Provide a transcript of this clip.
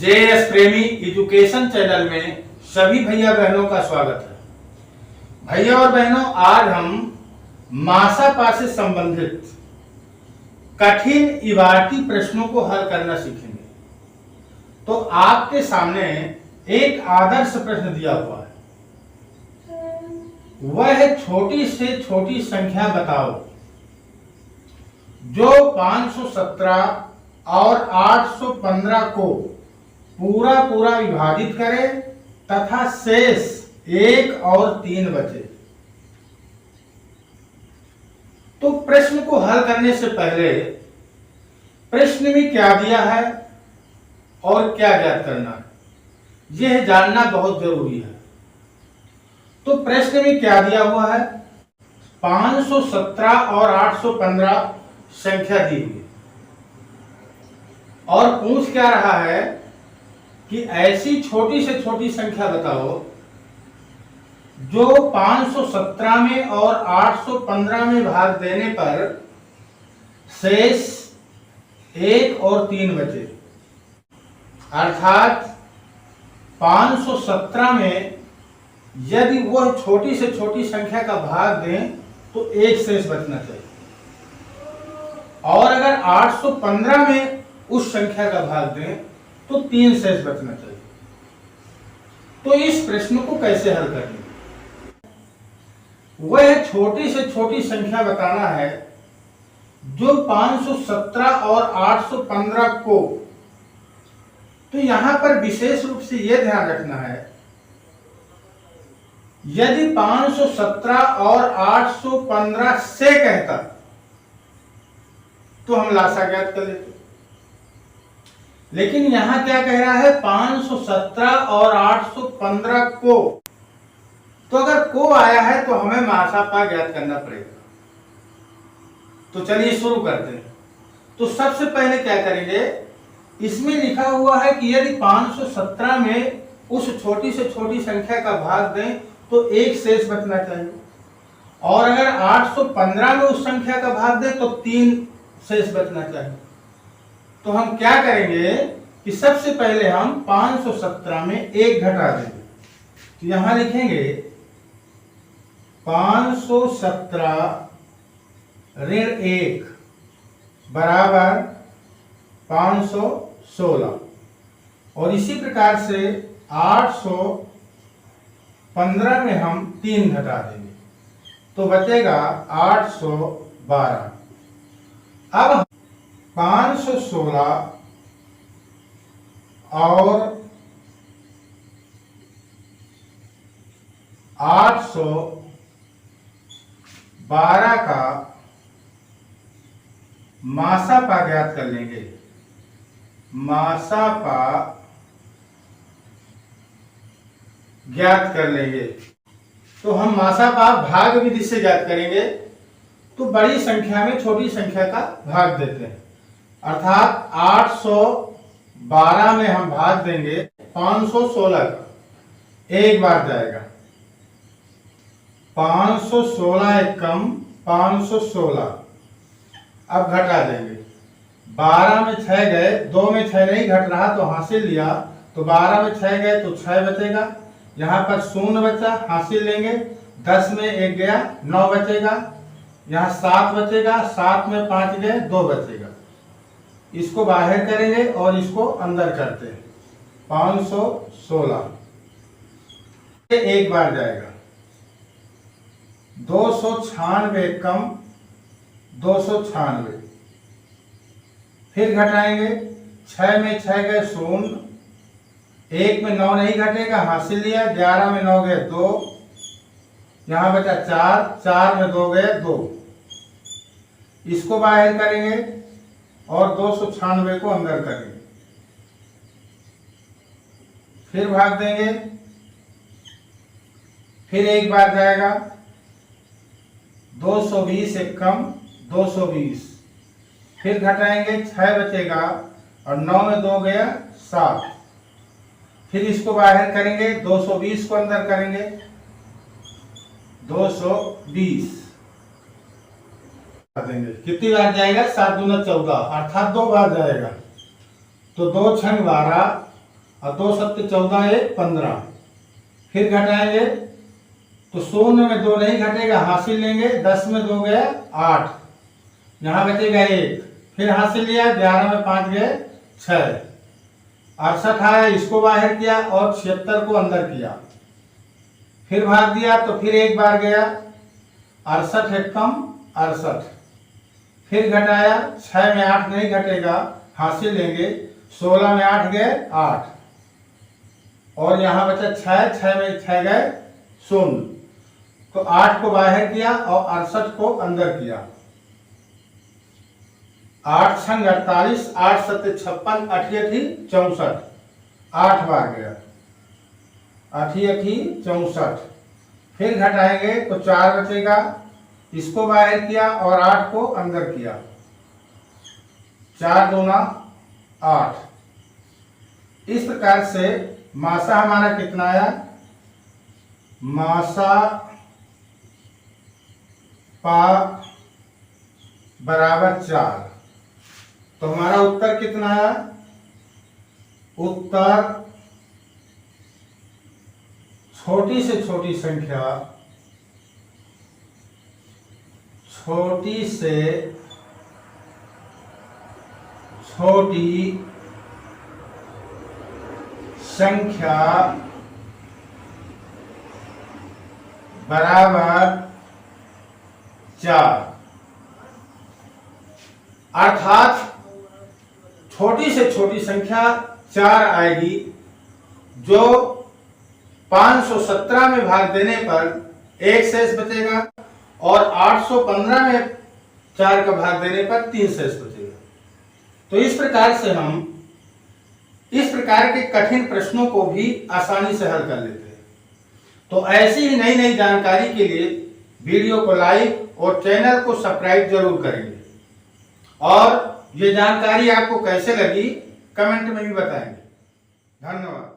JS प्रेमी education channel में सभी भैया बहनों का स्वागत है। भैया और बहनों, आज हम मासापा से संबंधित कठिन इबारती प्रश्नों को हल करना सीखेंगे। तो आपके सामने एक आदर्श प्रश्न दिया हुआ है, वह छोटी से छोटी संख्या बताओ जो 517 और 815 को पूरा विभाजित करे तथा शेष 1 और 3 बचे। तो प्रश्न को हल करने से पहले प्रश्न में क्या दिया है और क्या ज्ञात करना है, यह जानना बहुत जरूरी है। तो प्रश्न में क्या दिया हुआ है, 517 और 815 संख्या दी हुई और पूछ क्या रहा है कि ऐसी छोटी से छोटी संख्या बताओ जो 517 में और 815 में भाग देने पर शेष 1 और 3 बचे। अर्थात 517 में यदि वह छोटी से छोटी संख्या का भाग दें तो 1 शेष बचना चाहिए, और अगर 815 में उस संख्या का भाग दें तो 3 शेष बचना चाहिए। तो इस प्रश्न को कैसे हल करेंगे? वह छोटी से छोटी संख्या बताना है जो 517 और 815 को, तो यहां पर विशेष रूप से यह ध्यान रखना है, यदि 517 और 815 से कहता तो हम लासा ज्ञात कर लेते, लेकिन यहां क्या कह रहा है, 517 और 815 को। तो अगर को आया है तो हमें मासापा ज्ञात करना पड़ेगा। तो चलिए शुरू करते हैं। तो सबसे पहले क्या करेंगे, इसमें लिखा हुआ है कि यदि 517 में उस छोटी से छोटी संख्या का भाग दें तो 1 शेष बचना चाहिए, और अगर 815 में उस संख्या का भाग दें तो 3 शेष बचना चाहिए। तो हम क्या करेंगे कि सबसे पहले हम 517 में 1 घटा देंगे। तो यहां लिखेंगे 517 ऋण 1 बराबर 516, और इसी प्रकार से 815 में हम 3 घटा देंगे तो बचेगा 812। अब 516 और 812 का मासापा ज्ञात कर लेंगे। मासापा ज्ञात कर लेंगे तो हम मासापा भाग विधि से ज्ञात करेंगे। तो बड़ी संख्या में छोटी संख्या का भाग देते हैं, अर्थात 812 में हम भाग देंगे 516 का, एक बार जाएगा 516 एक कम 516। अब घटा देंगे, 12 में 6 गए, 2 में 6 नहीं घट रहा तो हासिल लिया, तो 12 में 6 गए तो 6 बचेगा, यहाँ पर 0 बचा, हासिल लेंगे, 10 में 1 गया 9 बचेगा, यहाँ 7 बचेगा, 7 में 5 गए 2 बचेगा। इसको बाहर करेंगे और इसको अंदर करते हैं, 516 एक बार जाएगा, 296 कम 296, फिर घटाएंगे, 6 में 6 गए 0, 1 में 9 नहीं घटेगा, हासिल लिया, 11 में 9 गए 2, यहां बचा 4, 4 में 2 गए 2। इसको बाहर करेंगे और 296 को अंदर करेंगे, फिर भाग देंगे, फिर एक बार जाएगा, 220 एक कम 220, फिर घटाएंगे, 6 बचेगा और 9 में 2 गया 7, फिर इसको बाहर करेंगे, 220 को अंदर करेंगे, 220 देंगे। कितनी बार जाएगा, 7 दूना 14, अर्थात 2 बार जाएगा। तो 2 छंग 12, और 2 7 14 1 15। फिर घटाएंगे तो 0 में 2 नहीं घटेगा, हासिल लेंगे, 10 में 2 गया 8, यहाँ बचेगा 1, फिर हासिल लिया, 11 में 5 गए 6, 68 आया, इसको बाहर किया और 76 को अंदर किया, फिर भाग दिया तो फिर एक बार गया, 68 है कम 68, फिर घटाया, 6 में 8 नहीं घटेगा, हासिल लेंगे, 16 में 8 गए 8, और यहाँ बचा 6, 6 में 6 गए 0, तो 8 को बाहर किया और 68 को अंदर किया, 8 छंग 48, 8 सत्ते 56, 88 64, 8 बार गया, 88 64, फिर घटाएंगे तो 4 बचेगा, इसको बाहर किया और 8 को अंदर किया, 4 दूना 8। इस प्रकार से मासा हमारा कितना आया, मासा पा बराबर 4, तो हमारा उत्तर कितना आया, उत्तर छोटी से छोटी संख्या, छोटी से छोटी संख्या बराबर 4, अर्थात छोटी से छोटी संख्या 4 आएगी, जो 517 में भाग देने पर 1 शेष बचेगा और 815 में 4 का भाग देने पर 3 शेष बचेगा। तो इस प्रकार से हम इस प्रकार के कठिन प्रश्नों को भी आसानी से हल कर लेते हैं। तो ऐसी ही नई नई जानकारी के लिए वीडियो को लाइक और चैनल को सब्सक्राइब जरूर करेंगे, और ये जानकारी आपको कैसे लगी कमेंट में भी बताएंगे। धन्यवाद।